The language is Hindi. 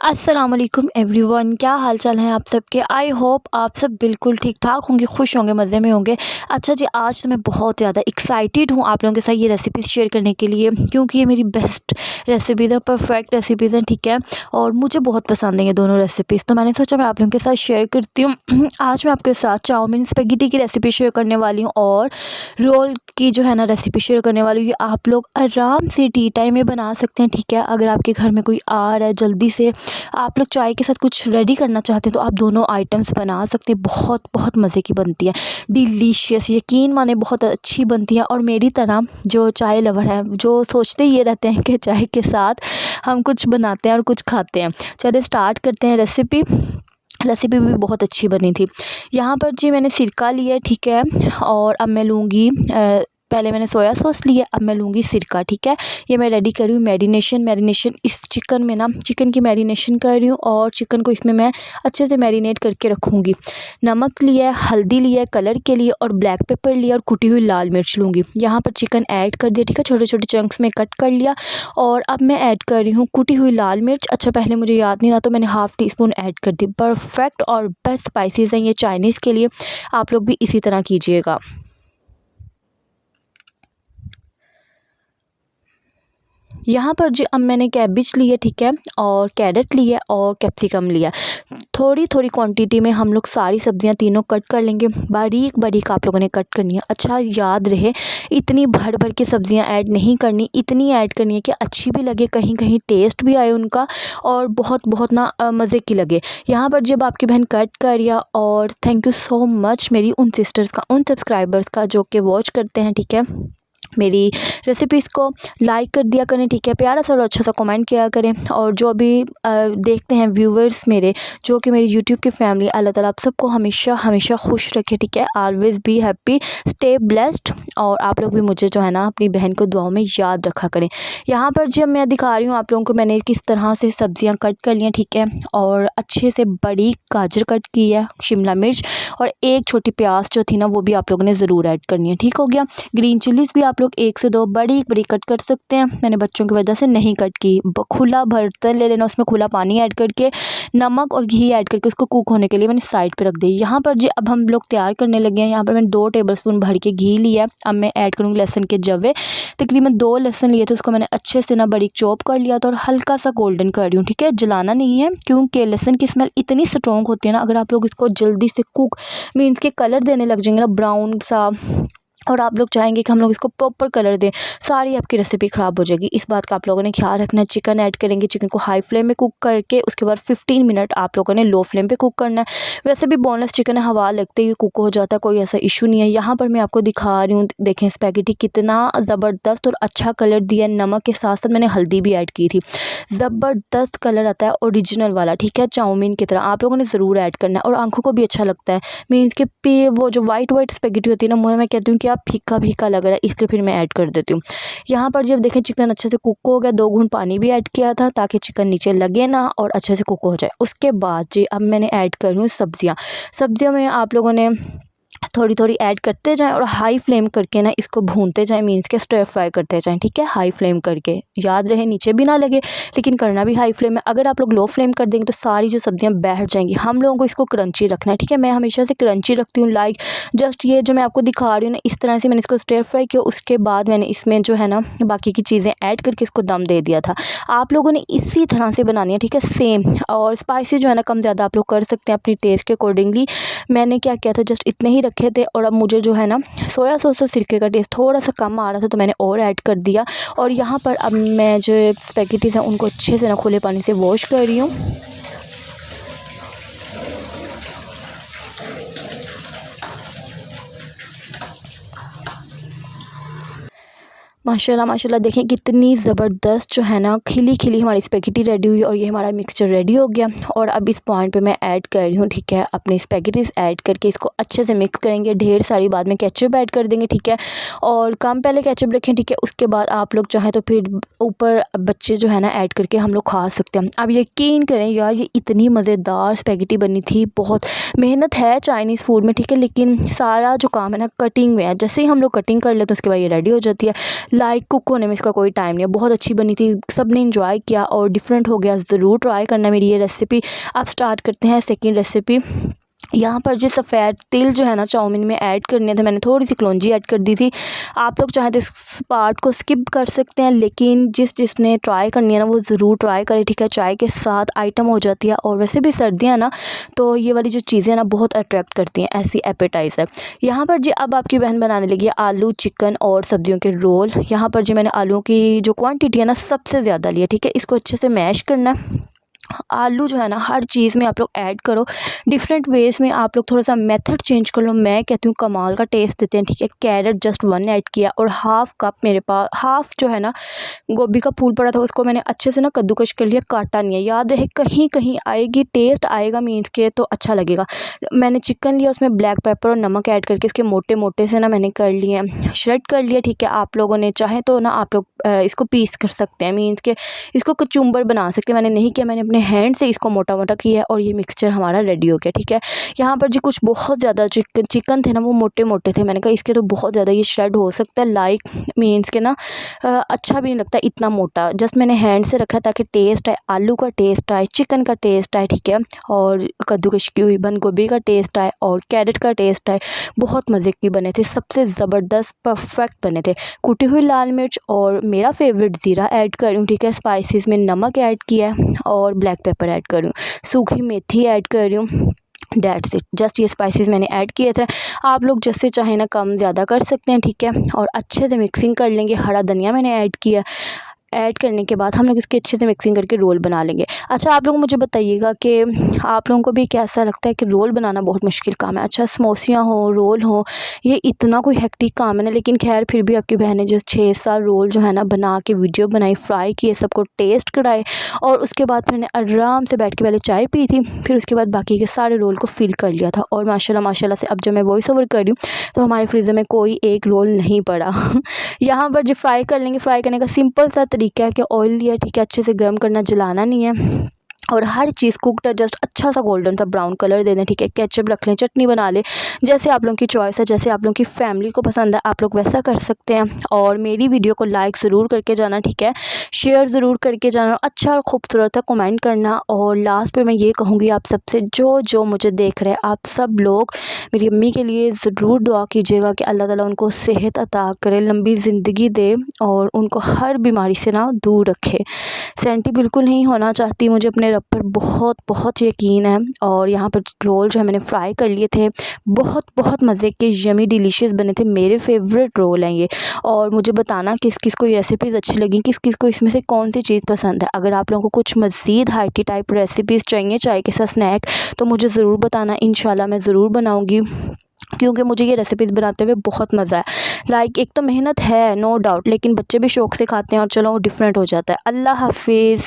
अस्सलामुअलैकुम एवरीवन, क्या हाल चाल है आप सबके। आई होप आप सब बिल्कुल ठीक ठाक होंगे, खुश होंगे, मज़े में होंगे। अच्छा जी, आज तो मैं बहुत ज़्यादा एक्साइटेड हूँ आप लोगों के साथ ये रेसिपीज़ शेयर करने के लिए, क्योंकि ये मेरी बेस्ट रेसिपीज़ है, परफेक्ट रेसिपीज़ हैं, ठीक है। और मुझे बहुत पसंद है ये दोनों रेसिपीज़, तो मैंने सोचा मैं आप लोगों के साथ शेयर करती हूँ। आज मैं आपके साथ चाउमीन स्पेगेटी की रेसिपी शेयर करने वाली हूँ और रोल की जो है ना रेसिपी शेयर करने वाली हूँ। ये आप लोग आराम से टी टाइम में बना सकते हैं, ठीक है। अगर आपके घर में कोई आ रहा है जल्दी से, आप लोग चाय के साथ कुछ रेडी करना चाहते हैं, तो आप दोनों आइटम्स बना सकते हैं। बहुत बहुत मज़े की बनती है, डिलीशियस, यकीन माने बहुत अच्छी बनती है। और मेरी तरह जो चाय लवर हैं, जो सोचते ये रहते हैं कि चाय के साथ हम कुछ बनाते हैं और कुछ खाते हैं। चलिए स्टार्ट करते हैं रेसिपी भी बहुत अच्छी बनी थी। यहाँ पर जी मैंने सिरका लिया है, ठीक है। और अब मैं लूँगी पहले मैंने सोया सॉस लिया, अब मैं लूँगी सिरका, ठीक है। ये मैं रेडी कर रही हूँ मैरिनेशन इस चिकन में ना, चिकन की मैरिनेशन कर रही हूँ और चिकन को इसमें मैं अच्छे से मैरिनेट करके रखूँगी। नमक लिया है, हल्दी लिया है कलर के लिए, और ब्लैक पेपर लिया और कुटी हुई लाल मिर्च लूँगी। यहाँ पर चिकन ऐड कर दिया, ठीक है, छोटे छोटे चंक्स में कट कर लिया। और अब मैं ऐड कर रही हूँ कुटी हुई लाल मिर्च। अच्छा, पहले मुझे याद नहीं रहा तो मैंने हाफ़ टी स्पून ऐड कर दी। परफेक्ट और बेस्ट स्पाइसेस हैं ये चाइनीज़ के लिए, आप लोग भी इसी तरह कीजिएगा। यहाँ पर जी अब मैंने कैबिज ली है, ठीक है, और कैरेट लिया और कैप्सिकम लिया। थोड़ी थोड़ी क्वांटिटी में हम लोग सारी सब्जियां तीनों कट कर लेंगे, बारीक बारीक आप लोगों ने कट करनी है। अच्छा याद रहे, इतनी भर भर के सब्जियां ऐड नहीं करनी, इतनी ऐड करनी है कि अच्छी भी लगे, कहीं कहीं टेस्ट भी आए उनका, और बहुत बहुत ना मज़े की लगे। यहाँ पर जब आपकी बहन कट कर या, और थैंक यू सो मच मेरी उन सिस्टर्स का, उन सब्सक्राइबर्स का जो कि वॉच करते हैं, ठीक है। मेरी रेसिपीज़ को लाइक कर दिया करें, ठीक है, प्यारा सा और अच्छा सा कमेंट किया करें। और जो अभी देखते हैं व्यूवर्स मेरे, जो कि मेरी यूट्यूब की फैमिली, अल्लाह ताला आप सबको हमेशा हमेशा खुश रखे, ठीक है। Always be happy, stay blessed. और आप लोग भी मुझे जो है ना अपनी बहन को दुआओं में याद रखा करें। यहाँ पर जब मैं दिखा रही हूँ आप लोगों को मैंने किस तरह से सब्ज़ियाँ कट कर ली हैं, ठीक है। और अच्छे से बड़ी गाजर कट की है, शिमला मिर्च, और एक छोटी प्याज जो थी ना वो भी आप लोगों ने ज़रूर ऐड करनी है, ठीक हो गया। ग्रीन चिलीज़ भी आप लोग 1 से 2 बड़ी बड़ी कट कर सकते हैं, मैंने बच्चों की वजह से नहीं कट की। खुला बर्तन ले लेना, उसमें खुला पानी ऐड करके, नमक और घी ऐड करके उसको कुक होने के लिए मैंने साइड पे रख दी। यहाँ पर जी अब हम लोग तैयार करने लगे हैं। यहाँ पर मैंने 2 टेबलस्पून भर के घी लिया है। अब मैं ऐड करूँगी लहसुन के जवे, तकरीबन 2 लहसुन लिए थे, उसको मैंने अच्छे से ना बारीक चॉप कर लिया था और हल्का सा गोल्डन कर रही हूँ, ठीक है, जलाना नहीं है, क्योंकि लहसुन की स्मेल इतनी स्ट्रॉन्ग होती है ना, अगर आप लोग इसको जल्दी से कुक मीन्स के कलर देने लग जाएंगे ना ब्राउन सा, और आप लोग चाहेंगे कि हम लोग इसको प्रॉपर कलर दें, सारी आपकी रेसिपी ख़राब हो जाएगी। इस बात का आप लोगों ने ख्याल रखना है। चिकन ऐड करेंगे, चिकन को हाई फ्लेम में कुक करके उसके बाद 15 मिनट आप लोगों ने लो फ्लेम पे कुक करना है। वैसे भी बोनलेस चिकन है, हवा लगते ही कुक हो जाता है, कोई ऐसा इशू नहीं है। यहाँ पर मैं आपको दिखा रही हूँ, देखें स्पैगेटी कितना ज़बरदस्त और अच्छा कलर दिया है। नमक के साथ साथ मैंने हल्दी भी ऐड की थी, ज़बरदस्त कलर आता है, ओरिजिनल वाला, ठीक है, चाउमीन की तरह। आप लोगों ने ज़रूर ऐड करना है और आंखों को भी अच्छा लगता है। मीन्स के पे वो जो वाइट वाइट स्पैगेटी होती है ना, मुझे मैं कहती हूँ कि आप फीका फीका लग रहा है, इसलिए फिर मैं ऐड कर देती हूँ। यहाँ पर जब देखें चिकन अच्छे से कुक हो गया, 2 घूंट पानी भी ऐड किया था ताकि चिकन नीचे लगे ना और अच्छे से कुक हो जाए। उसके बाद जी अब मैंने ऐड कर रही हूँ सब्जियाँ में आप लोगों ने थोड़ी थोड़ी ऐड करते जाएं और हाई फ्लेम करके ना इसको भूनते जाएं, मीन्स के स्टर फ्राई करते जाएं, ठीक है, हाई फ्लेम करके। याद रहे नीचे भी ना लगे, लेकिन करना भी हाई फ्लेम में। अगर आप लोग लो फ्लेम कर देंगे तो सारी जो सब्जियां बैठ जाएंगी। हम लोगों को इसको क्रंची रखना है, ठीक है। मैं हमेशा से क्रंची रखती हूँ, लाइक जस्ट ये जो मैं आपको दिखा रही हूँ ना, इस तरह से मैंने इसको स्टर फ्राई किया। उसके बाद मैंने इसमें जो है ना बाकी की चीज़ें ऐड करके इसको दम दे दिया था। आप लोगों ने इसी तरह से बनानी है, ठीक है, सेम। और स्पाइसी जो है ना कम ज़्यादा आप लोग कर सकते हैं अपनी टेस्ट के अकॉर्डिंगली। मैंने क्या किया था, जस्ट इतने ही रखे थे। और अब मुझे जो है ना सोया सॉस और सिरके का टेस्ट थोड़ा सा कम आ रहा था, तो मैंने और ऐड कर दिया। और यहाँ पर अब मैं जो स्पैगेटीज़ हैं उनको अच्छे से ना खुले पानी से वॉश कर रही हूँ। माशाल्लाह माशाल्लाह, देखें कितनी ज़बरदस्त जो है ना खिली खिली हमारी स्पैगेटी रेडी हुई और ये हमारा मिक्सचर रेडी हो गया। और अब इस पॉइंट पे मैं ऐड कर रही हूँ, ठीक है, अपनी स्पैगेटीज़ ऐड करके इसको अच्छे से मिक्स करेंगे। ढेर सारी बाद में केचप ऐड कर देंगे, ठीक है, और कम पहले केचप रखें, ठीक है। उसके बाद आप लोग चाहें तो फिर ऊपर बच्चे जो है ना ऐड करके हम लोग खा सकते हैं। अब यकीन करें यार, ये इतनी मज़ेदार स्पैगेटी बनी थी। बहुत मेहनत है चाइनीज़ फूड में, ठीक है, लेकिन सारा जो काम है ना कटिंग में है। जैसे ही हम लोग कटिंग कर लेते हैं उसके बाद ये रेडी हो जाती है। लाइक कुक होने में इसका कोई टाइम नहीं है। बहुत अच्छी बनी थी, सब ने इंजॉय किया और डिफरेंट हो गया। ज़रूर ट्राई करना मेरी ये रेसिपी। अब स्टार्ट करते हैं सेकंड रेसिपी। यहाँ पर जो सफ़ेद तिल जो है ना चाउमीन में ऐड करने थे, मैंने थोड़ी सी कलौंजी ऐड कर दी थी। आप लोग चाहें तो इस पार्ट को स्किप कर सकते हैं, लेकिन जिसने ट्राई करनी है ना वो ज़रूर ट्राई करे, ठीक है। चाय के साथ आइटम हो जाती है, और वैसे भी सर्दियाँ ना तो ये वाली जो चीज़ें ना बहुत अट्रैक्ट करती हैं, ऐसी एपेटाइज़र। यहाँ पर जी अब आपकी बहन बनाने लगी है आलू चिकन और सब्जियों के रोल। यहाँ पर जी मैंने आलूओं की जो क्वान्टिटी है ना सबसे ज़्यादा ली है, ठीक है। इसको अच्छे से मैश करना है। आलू जो है ना हर चीज़ में आप लोग ऐड करो, डिफरेंट वेज़ में आप लोग थोड़ा सा मेथड चेंज कर लो। मैं कहती हूँ कमाल का टेस्ट देते हैं, ठीक है। कैरेट जस्ट 1 ऐड किया, और हाफ़ कप मेरे पास हाफ़ जो है ना गोभी का फूल पड़ा था, उसको मैंने अच्छे से ना कद्दूकश कर लिया, काटा नहीं है। याद रहे कहीं कहीं आएगी, टेस्ट आएगा मीन्स के तो अच्छा लगेगा। मैंने चिकन लिया, उसमें ब्लैक पेपर और नमक ऐड करके इसके मोटे मोटे से ना मैंने कर लिए हैं, श्रेड कर लिया, ठीक है। आप लोगों ने चाहे तो ना आप लोग इसको पीस कर सकते हैं, मीन्स के इसको कचुम्बर बना सकते हैं। मैंने नहीं किया, मैंने अपने हैंड से इसको मोटा मोटा किया है, और ये मिक्सचर हमारा रेडी हो गया, ठीक है। यहाँ पर जी कुछ बहुत ज़्यादा चिकन थे ना वो मोटे मोटे थे, मैंने कहा इसके तो बहुत ज़्यादा ये श्रेड हो सकता है, लाइक मीन्स के ना अच्छा भी नहीं लगता इतना मोटा। जस्ट मैंने हैंड से रखा ताकि टेस्ट आए, आलू का टेस्ट आए, चिकन का टेस्ट आए, ठीक है, और कद्दूकश की हुई बंद गोभी का टेस्ट आए, और कैरेट का टेस्ट आए। बहुत मज़े के बने थे, सबसे ज़बरदस्त परफेक्ट बने थे। कुटी हुई लाल मिर्च और मेरा फेवरेट ज़ीरा ऐड करूँ, ठीक है। स्पाइसेस में नमक ऐड किया है और ब्लैक पेपर ऐड कर रही हूँ, सूखी मेथी ऐड कर रही हूँ। डेट्स इट, जस्ट ये स्पाइसेस मैंने ऐड किए थे। आप लोग जैसे चाहें ना कम ज़्यादा कर सकते हैं, ठीक है। और अच्छे से मिक्सिंग कर लेंगे। हरा धनिया मैंने ऐड किया। ऐड करने के बाद हम लोग इसके अच्छे से मिक्सिंग करके रोल बना लेंगे। अच्छा आप लोग मुझे बताइएगा कि आप लोगों को भी कैसा लगता है कि रोल बनाना बहुत मुश्किल काम है। अच्छा समोसियाँ हो, रोल हो, ये इतना कोई हेक्टिक काम है ना, लेकिन खैर फिर भी आपकी बहन ने जो 6-7 रोल जो है ना बना के वीडियो बनाई, फ्राई किए, सबको टेस्ट कराए, और उसके बाद मैंने आराम से बैठ के पहले चाय पी थी, फिर उसके बाद बाकी के सारे रोल को फिल कर लिया था। और माशाल्लाह माशाल्लाह से अब जब मैं वॉइस ओवर कर रही हूँ तो हमारे फ्रीज़र में कोई एक रोल नहीं पड़ा। यहाँ पर जो फ्राई कर लेंगे, फ्राई करने का सिंपल सा तरीका है कि ऑयल लिया, ठीक है, अच्छे से गर्म करना, जलाना नहीं है, और हर चीज़ कुकड है, जस्ट अच्छा सा गोल्डन सा ब्राउन कलर दे दें, ठीक है। केचप रख लें, चटनी बना लें, जैसे आप लोगों की चॉइस है, जैसे आप लोगों की फैमिली को पसंद है आप लोग वैसा कर सकते हैं। और मेरी वीडियो को लाइक ज़रूर करके जाना, ठीक है, शेयर ज़रूर करके जाना, अच्छा और खूबसूरत है कमेंट करना। और लास्ट पे मैं ये कहूँगी आप सबसे, जो मुझे देख रहे हैं आप सब लोग मेरी अम्मी के लिए ज़रूर दुआ कीजिएगा कि अल्लाह ताला उनको सेहत अता करे, लंबी ज़िंदगी दे, और उनको हर बीमारी से ना दूर रखे। सेंटी बिल्कुल नहीं होना चाहती, मुझे अपने रब पर बहुत बहुत यकीन है। और यहाँ पर रोल जो है मैंने फ्राई कर लिए थे, बहुत बहुत मज़े के यमी डिलीशियस बने थे, मेरे फेवरेट रोल हैं ये। और मुझे बताना किस किस को ये रेसिपीज़ अच्छी लगी, किस किस को इसमें से कौन सी चीज़ पसंद है। अगर आप लोगों को कुछ मज़ीद हाइटी टाइप रेसिपीज़ चाहिए चाय के साथ स्नैक, तो मुझे ज़रूर बताना, इंशाल्लाह मैं ज़रूर बनाऊँगी, क्योंकि मुझे ये रेसिपीज़ बनाते हुए बहुत मज़ा है। लाइक एक तो मेहनत है नो डाउट, लेकिन बच्चे भी शौक़ से खाते हैं, और चलो डिफरेंट हो जाता है। अल्लाह हाफिज़।